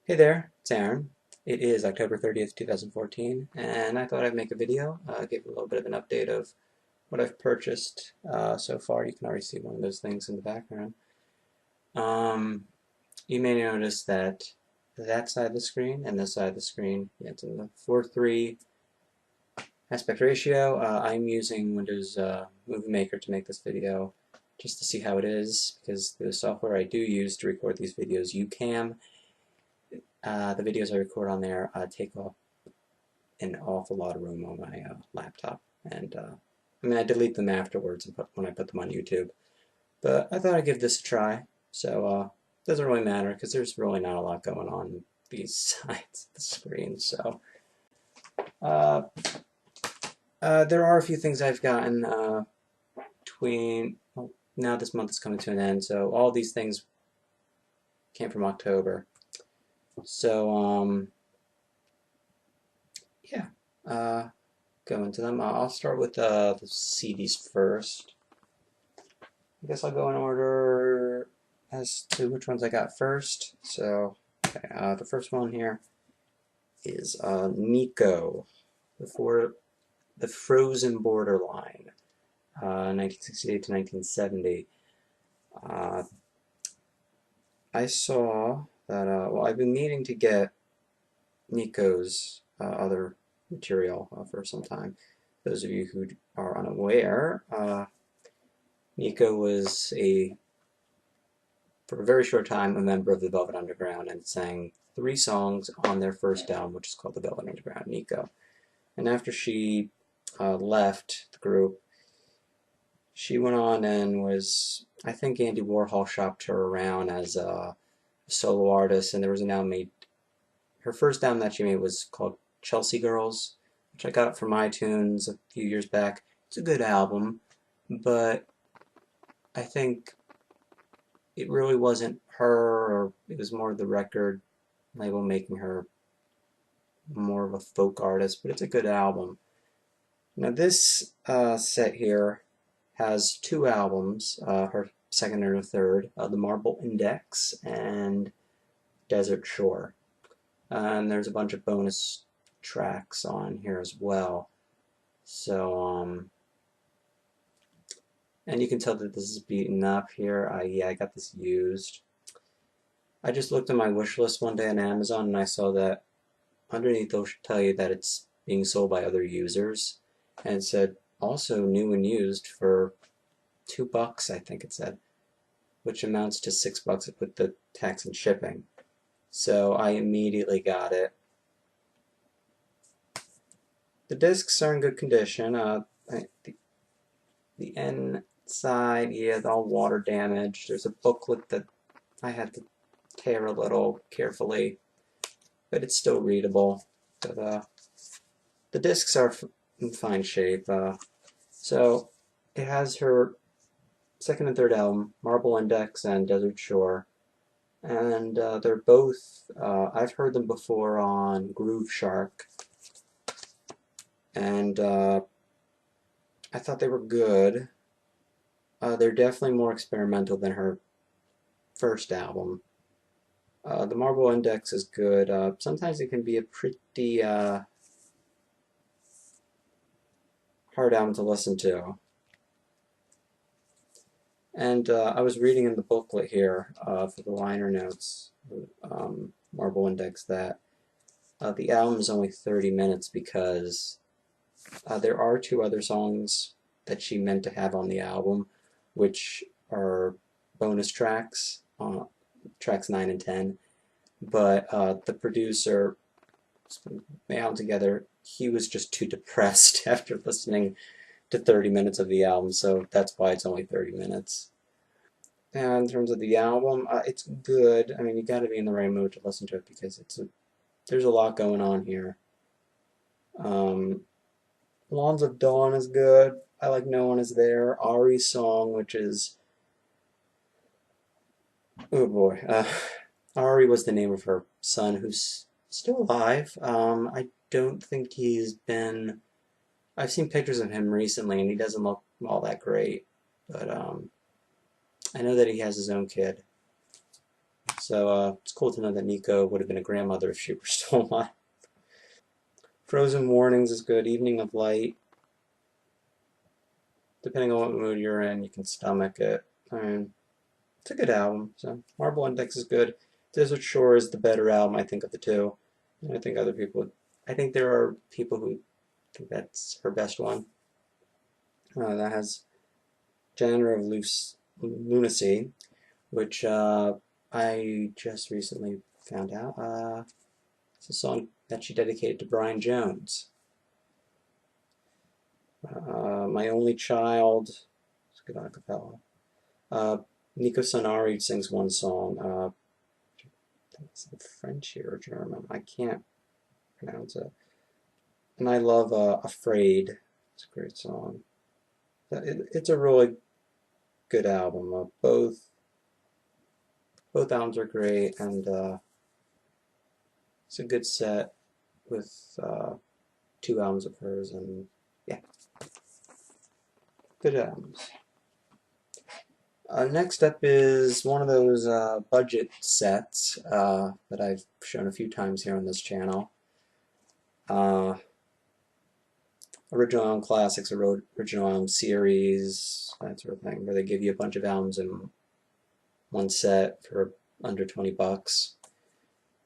Hey there, it's Aaron. It is October 30th, 2014, and I thought I'd make a video, give a little bit of an update of what I've purchased so far. You can already see one of those things in the background. Um, you may notice that that side of the screen and this side of the screen, yeah, it's in the 4:3 aspect ratio. I'm using Windows Movie Maker to make this video just to see how it is, because the software I do use to record these videos, UCam, the videos I record on there take up an awful lot of room on my laptop, and I mean I delete them afterwards and when I put them on YouTube. But I thought I'd give this a try. So it doesn't really matter because there's really not a lot going on besides the screen. So uh, there are a few things I've gotten between. Well, now this month is coming to an end, so all these things came from October. So yeah, go into them. I'll start with the CDs first. I guess I'll go in order as to which ones I got first. So, okay, the first one here is Nico, the Frozen Borderline, 1968 to 1970. I saw that, well, I've been meaning to get Nico's other material for some time. Those of you who are unaware, Nico was for a very short time, a member of the Velvet Underground and sang 3 songs on their first album, which is called The Velvet Underground, Nico. And after she left the group, she went on and was, I think Andy Warhol shopped her around as a solo artist, and there was an album made, her first album that she made was called Chelsea Girls, which I got from iTunes a few years back. It's a good album, but I think it really wasn't her, or it was more the record label making her more of a folk artist, but it's a good album. Now this set here has 2 albums, her second and her third, The Marble Index and Desert Shore. And there's a bunch of bonus tracks on here as well. So, and you can tell that this is beaten up here. Yeah, I got this used. I just looked at my wish list one day on Amazon and I saw that underneath they'll tell you that it's being sold by other users, and it said also new and used for $2, I think it said, which amounts to $6 with the tax and shipping. So I immediately got it. The discs are in good condition. The inside, yeah, it's all water damaged. There's a booklet that I had to tear a little carefully, but it's still readable. But the discs are in fine shape. So it has her second and third album, Marble Index and Desert Shore, and they're both, I've heard them before on Groove Shark, and I thought they were good. They're definitely more experimental than her first album. The Marble Index is good. Sometimes it can be a pretty hard album to listen to. And I was reading in the booklet here for the liner notes, Marble Index, that the album is only 30 minutes because there are 2 other songs that she meant to have on the album, which are bonus tracks, tracks 9 and 10. But the producer, the album together, he was just too depressed after listening to 30 minutes of the album, so that's why it's only 30 minutes. And in terms of the album, it's good. I mean, you got to be in the right mood to listen to it because there's a lot going on here. Lawns of Dawn is good. I like No One Is There. Ari's song, which is, oh boy, Ari was the name of her son, who's still alive. I don't think he's been. I've seen pictures of him recently, and he doesn't look all that great. But I know that he has his own kid. So it's cool to know that Nico would have been a grandmother if she were still alive. Frozen Warnings is good. Evening of Light. Depending on what mood you're in, you can stomach it. I mean, it's a good album. So Marble Index is good. Desert Shore is the better album, I think, of the two. And I think other people, I think there are people who think that's her best one. That has Genre of Lunacy, which I just recently found out. It's a song that she dedicated to Brian Jones. My Only Child, it's good a cappella. Nico Sanari sings one song. It's French or German. I can't pronounce it. And I love Afraid. It's a great song. It's a really good album. Both albums are great, and it's a good set with 2 albums of hers, and yeah, good albums. Next up is one of those budget sets that I've shown a few times here on this channel. Original album classics, original album series, that sort of thing, where they give you a bunch of albums in one set for under 20 bucks.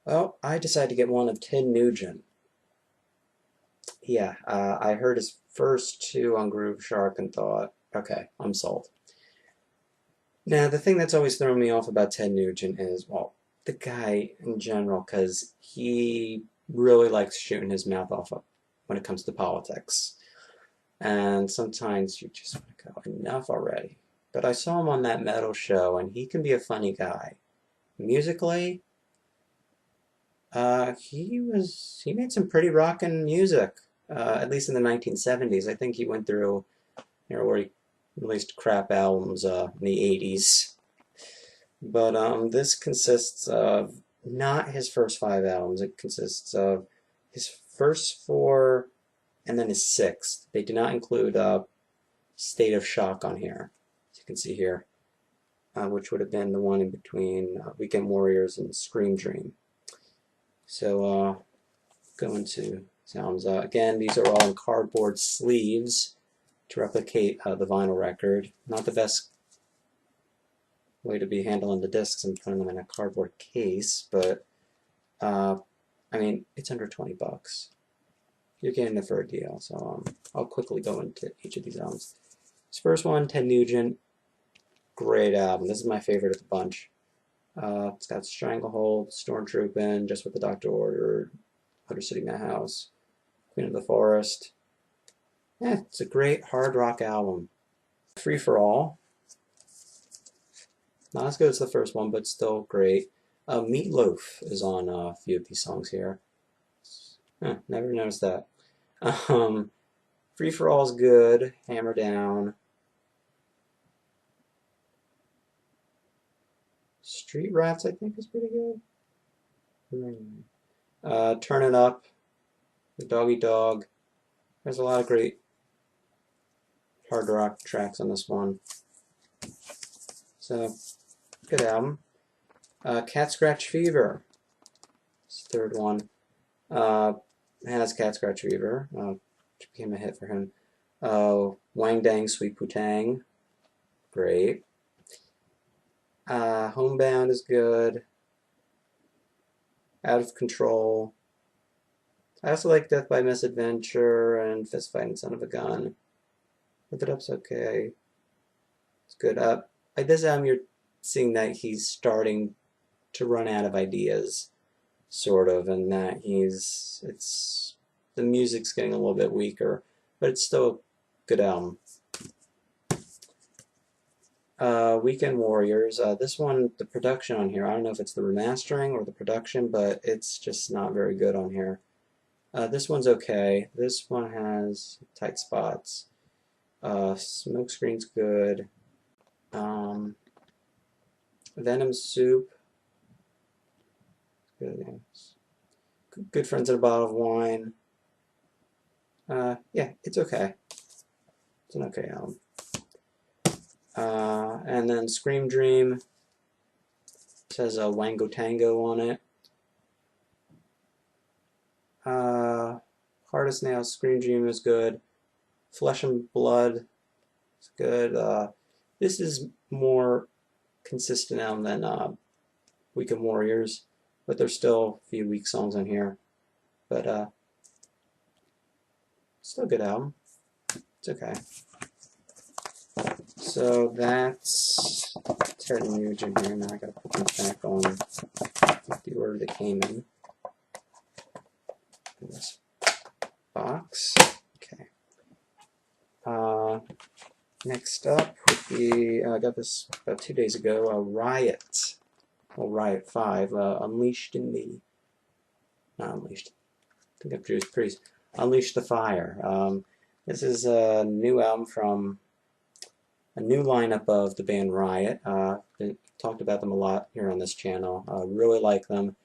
Well, I decided to get one of Ted Nugent. Yeah, I heard his first 2 on Grooveshark and thought, okay, I'm sold. Now, the thing that's always thrown me off about Ted Nugent is, well, the guy in general, because he really likes shooting his mouth off when it comes to politics. And sometimes you just want to go, enough already. But I saw him on that metal show, and he can be a funny guy. Musically, he made some pretty rockin' music, at least in the 1970s. I think he went through, where he released crap albums in the 80s. But this consists of not his first 5 albums. It consists of his first 4 and then his 6th. They do not include State of Shock on here, as you can see here, which would have been the one in between Weekend Warriors and Scream Dream. So going to sounds. Again, these are all in cardboard sleeves to replicate the vinyl record. Not the best way to be handling the discs and putting them in a cardboard case, but I mean, it's under 20 bucks. You're getting it for a deal, so I'll quickly go into each of these albums. This first one, Ted Nugent, great album. This is my favorite of the bunch. It's got Stranglehold, Stormtroopin', Just What the Doctor Ordered, Motor City Madhouse, Queen of the Forest. Yeah, it's a great hard rock album. Free for All. Not as good as the first one, but still great. Meatloaf is on a few of these songs here. Never noticed that. Free for All is good. Hammer Down. Street Rats, I think, is pretty good. Turn It Up. The Doggy Dog. There's a lot of great hard rock tracks on this one. So, good album. Cat Scratch Fever. It's the 3rd one. Has Cat Scratch Fever, which became a hit for him. Wang Dang Sweet Putang. Great. Homebound is good. Out of Control. I also like Death by Misadventure and Fist Fighting Son of a Gun. Lift It Up's okay. It's good. This album, you're seeing that he's starting to run out of ideas, sort of, and that the music's getting a little bit weaker, but it's still a good album. Weekend Warriors. This one, the production on here, I don't know if it's the remastering or the production, but it's just not very good on here. This one's okay. This one has tight spots. Smokescreen's good. Venom Soup. Good, Good Friends in a Bottle of Wine. Yeah, it's okay. It's an okay album. And then Scream Dream. says Wango Tango on it. Hard as Nails, Screen Dream is good. Flesh and Blood is good. This is more consistent album than Weekend Warriors, but there's still a few weak songs on here. But still a good album. It's okay. So that's certain image in here. Now I gotta put them back on the order they came in this box. Okay. Next up would be, I got this about 2 days ago, Riot. Well, Riot 5, Unleashed in the, not Unleashed, I think I've produced pretty, Unleash the Fire. This is a new album from a new lineup of the band Riot. Talked about them a lot here on this channel. Really like them.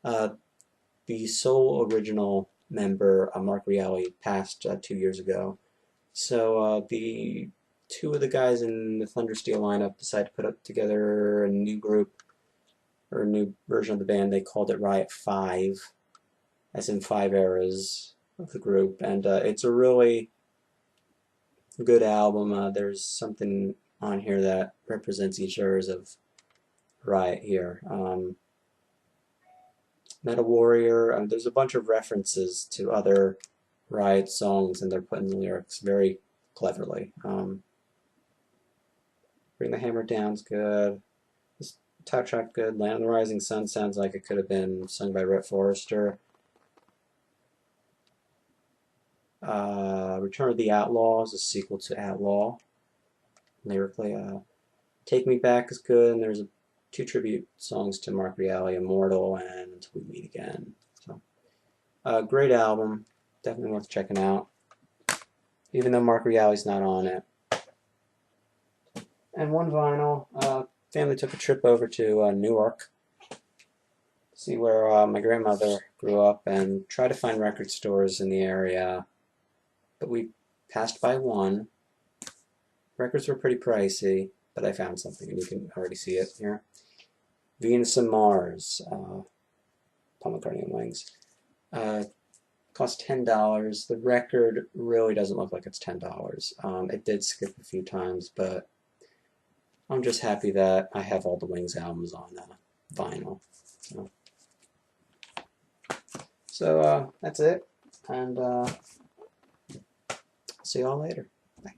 The sole original member, Mark Reale, passed 2 years ago. So the two of the guys in the Thundersteel lineup decided to put up together a new group, or a new version of the band. They called it Riot 5, as in 5 eras of the group, and it's a really good album. There's something on here that represents each eras of Riot here. Metal Warrior, there's a bunch of references to other Riot songs, and they're put in the lyrics very cleverly. Bring the Hammer Down's good. This top track good. Land of the Rising Sun sounds like it could have been sung by Rhett Forrester. Return of the Outlaw is a sequel to Outlaw. Lyrically, Take Me Back is good, and there's 2 tribute songs to Mark Reale, Immortal and Until We Meet Again. So, great album, definitely worth checking out, even though Mark Reale's not on it. And one vinyl, family took a trip over to Newark, see where my grandmother grew up, and tried to find record stores in the area, but we passed by one. Records were pretty pricey, but I found something, and you can already see it here. Venus and Mars, Paul McCartney and Wings. Cost $10. The record really doesn't look like it's $10. It did skip a few times, but I'm just happy that I have all the Wings albums on vinyl. So that's it, and see y'all later. Bye.